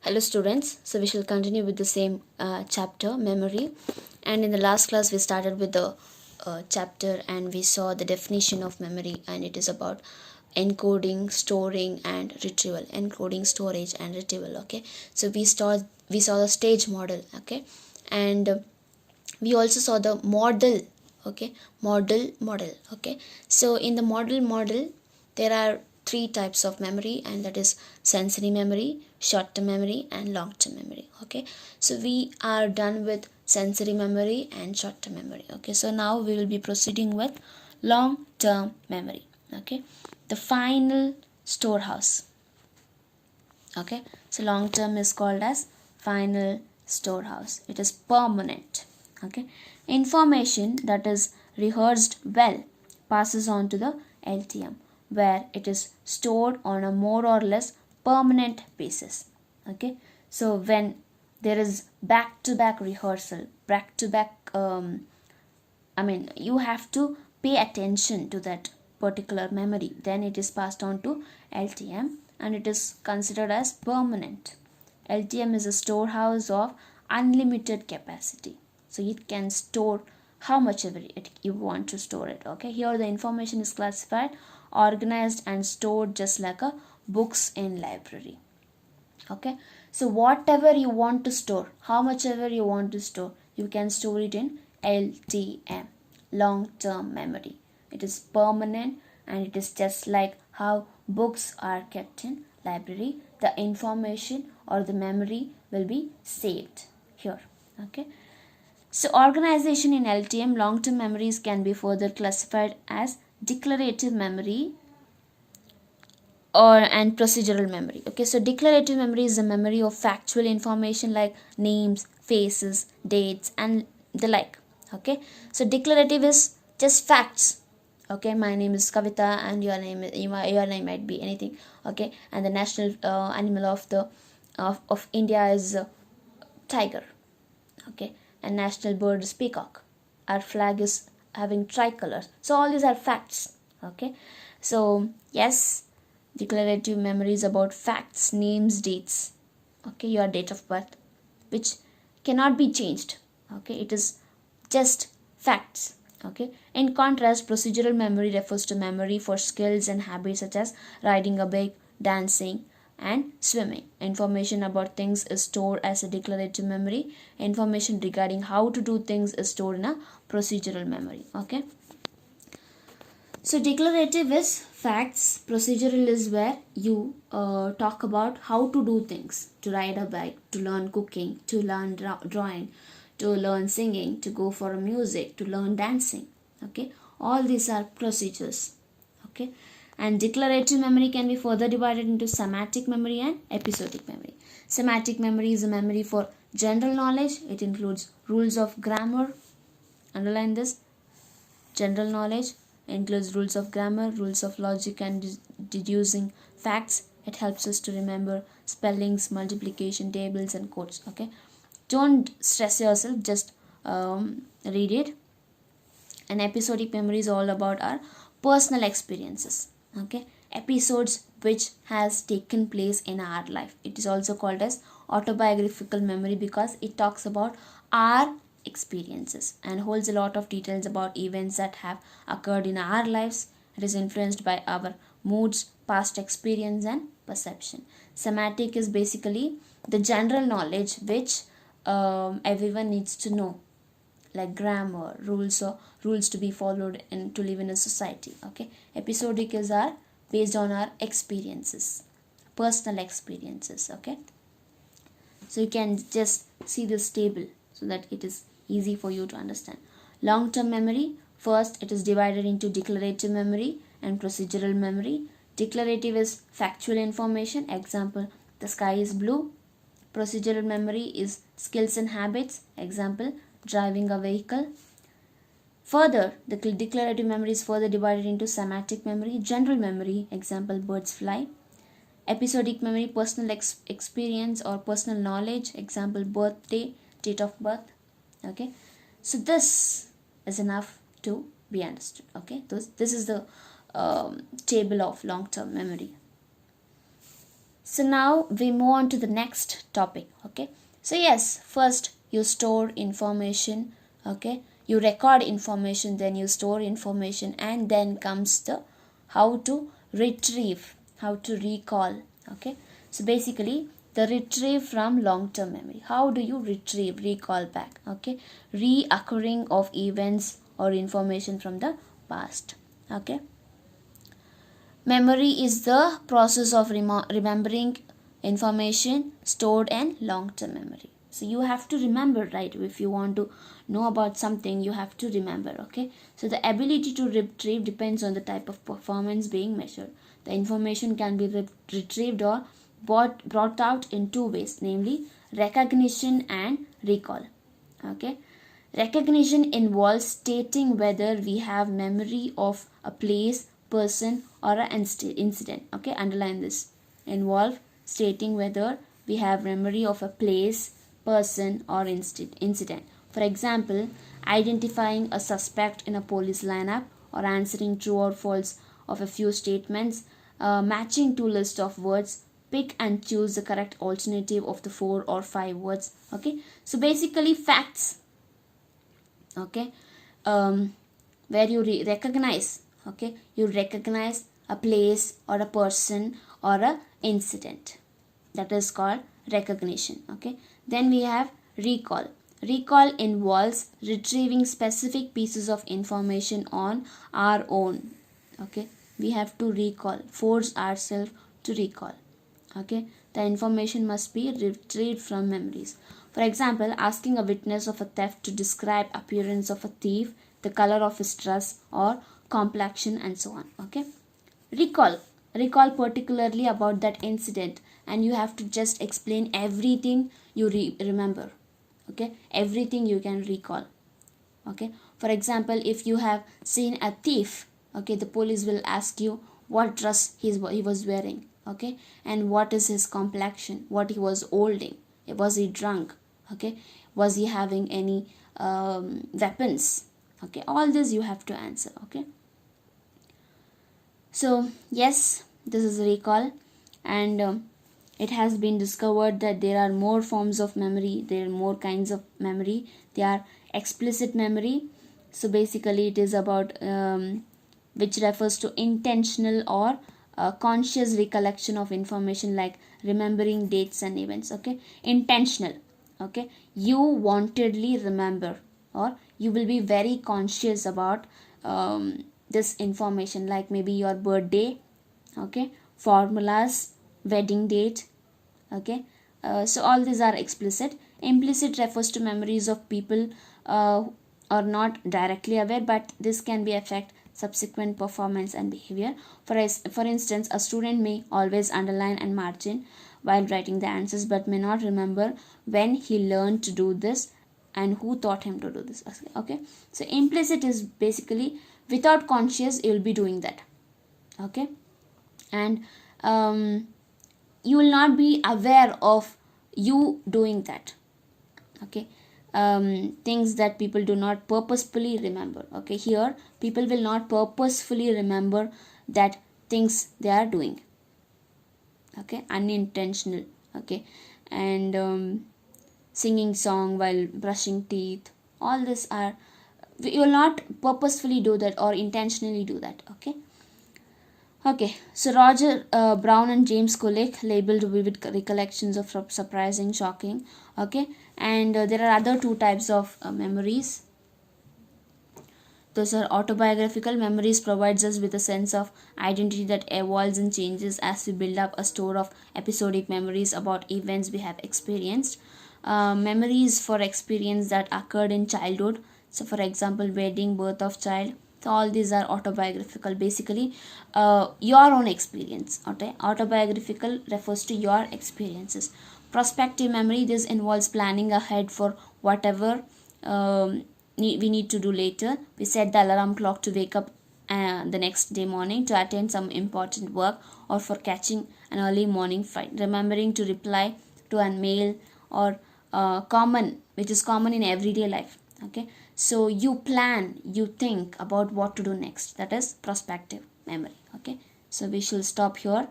Hello students, so we shall continue with the same chapter, memory. And in the last class we started with the chapter and we saw the definition of memory, and it is about encoding, storing and retrieval. Encoding, storage and retrieval. Okay, so we saw the stage model. Okay, and we also saw the model. Okay, model. Okay, so in the model there are three types of memory, and that is sensory memory, short term memory and long term memory. Okay, so we are done with sensory memory and short term memory. Okay, so now we will be proceeding with long term memory. Okay, the final storehouse. Okay, so long term is called as final storehouse. It is permanent. Okay, information that is rehearsed well passes on to the LTM, where it is stored on a more or less permanent basis. Okay, so when there is back to back rehearsal, back to back you have to pay attention to that particular memory, then it is passed on to LTM and it is considered as permanent. LTM is a storehouse of unlimited capacity, so it can store how much ever you want to store it. Okay, here the information is classified, organized and stored just like a books in library. Okay, so whatever you want to store, how much ever you want to store, you can store it in LTM, long term memory. It is permanent and it is just like how books are kept in library. The information or the memory will be saved here. Okay, so organization in LTM, long term memories can be further classified as declarative memory and procedural memory. Okay, so declarative memory is the memory of factual information like names, faces, dates and the like. Okay, so declarative is just facts. Okay, my name is Kavita and your name might be anything. Okay, and the national animal of India is tiger. Okay, and national bird is peacock. Our flag is having tricolors. So all these are facts. Okay, so yes, declarative memory is about facts, names, dates. Okay, your date of birth, which cannot be changed. Okay, it is just facts. Okay, in contrast, procedural memory refers to memory for skills and habits such as riding a bike, dancing and swimming. Information about things is stored as a declarative memory. Information regarding how to do things is stored in a procedural memory. Okay, so declarative is facts, procedural is where you talk about how to do things, to ride a bike, to learn cooking, to learn drawing, to learn singing, to go for music, to learn dancing. Okay, all these are procedures. Okay, and declarative memory can be further divided into semantic memory and episodic memory. Semantic memory is a memory for general knowledge. It includes rules of grammar, underline this, general knowledge, includes rules of grammar, rules of logic and deducing facts. It helps us to remember spellings, multiplication tables and codes. Okay, don't stress yourself, just read it. And episodic memory is all about our personal experiences. Okay, episodes which has taken place in our life. It is also called as autobiographical memory because it talks about our experiences and holds a lot of details about events that have occurred in our lives. It is influenced by our moods, past experience and perception. Semantic is basically the general knowledge which everyone needs to know, like grammar, rules to be followed in to live in a society. Okay, episodic is our based on our experiences, personal experiences. Okay, so you can just see this table so that it is easy for you to understand. Long term memory, first it is divided into declarative memory and procedural memory. Declarative is factual information, example the sky is blue. Procedural memory is skills and habits, example driving a vehicle. Further, the declarative memory is further divided into semantic memory, general memory, example birds fly. Episodic memory, personal experience or personal knowledge, example birthday, date of birth. Okay, so this is enough to be understood. Okay, this is the table of long-term memory. So now we move on to the next topic. Okay, so yes, first you store information. Okay, you record information, then you store information, and then comes the how to retrieve, how to recall. Okay, so basically the retrieve from long term memory. How do you retrieve, recall back? Okay, reoccurring of events or information from the past. Okay, memory is the process of remembering information stored in long term memory. So you have to remember, right? If you want to know about something, you have to remember. Okay, so the ability to retrieve depends on the type of performance being measured. The information can be retrieved or brought out in two ways, namely recognition and recall. Okay, recognition involves stating whether we have memory of a place, person, or an incident. Okay, underline this. Involve stating whether we have memory of a place, person, or incident. For example, identifying a suspect in a police lineup, or answering true or false of a few statements, matching two lists of words, pick and choose the correct alternative of the 4 or 5 words. Okay, so basically facts. Okay, where you recognize. Okay, you recognize a place or a person or a incident. That is called recognition. Okay, then we have recall. Recall involves retrieving specific pieces of information on our own. Okay, we have to recall, force ourselves to recall. Okay, the information must be retrieved from memories. For example, asking a witness of a theft to describe appearance of a thief, the color of his dress or complexion, and so on. Okay, recall particularly about that incident, and you have to just explain everything you remember. Okay, everything you can recall. Okay, for example, if you have seen a thief, okay, the police will ask you what dress he was wearing. Okay, and what is his complexion, what he was holding, was he drunk, okay, was he having any weapons. Okay, all this you have to answer. Okay, so yes, this is recall, and it has been discovered that there are more forms of memory, there are more kinds of memory. They are explicit memory. So basically it is about which refers to intentional or conscious recollection of information, like remembering dates and events. Okay, intentional. Okay, you wantedly remember, or you will be very conscious about this information, like maybe your birthday. Okay, formulas, wedding date. Okay, so all these are explicit. Implicit refers to memories of people are not directly aware, but this can be affect subsequent performance and behavior. For instance, a student may always underline and margin while writing the answers, but may not remember when he learned to do this and who taught him to do this. Okay, so implicit is basically without conscious you will be doing that. Okay, and you will not be aware of you doing that. Okay, things that people do not purposefully remember. Okay, here people will not purposefully remember that things they are doing. Okay, unintentional. Okay, and singing song while brushing teeth, all this are, you will not purposefully do that or intentionally do that. Okay, okay, so Roger Brown and James Kulik labeled vivid recollections of surprising, shocking. Okay, and there are other two types of memories. Those are autobiographical memories, provides us with a sense of identity that evolves and changes as we build up a store of episodic memories about events we have experienced. Memories for experience that occurred in childhood. So, for example, wedding, birth of child. So all these are autobiographical. Basically, your own experience. Okay, autobiographical refers to your experiences. Prospective memory. This involves planning ahead for whatever we need to do later. We set the alarm clock to wake up the next day morning to attend some important work, or for catching an early morning flight. Remembering to reply to a mail, or which is common in everyday life. Okay, so you plan, you think about what to do next. That is prospective memory. Okay, so we shall stop here.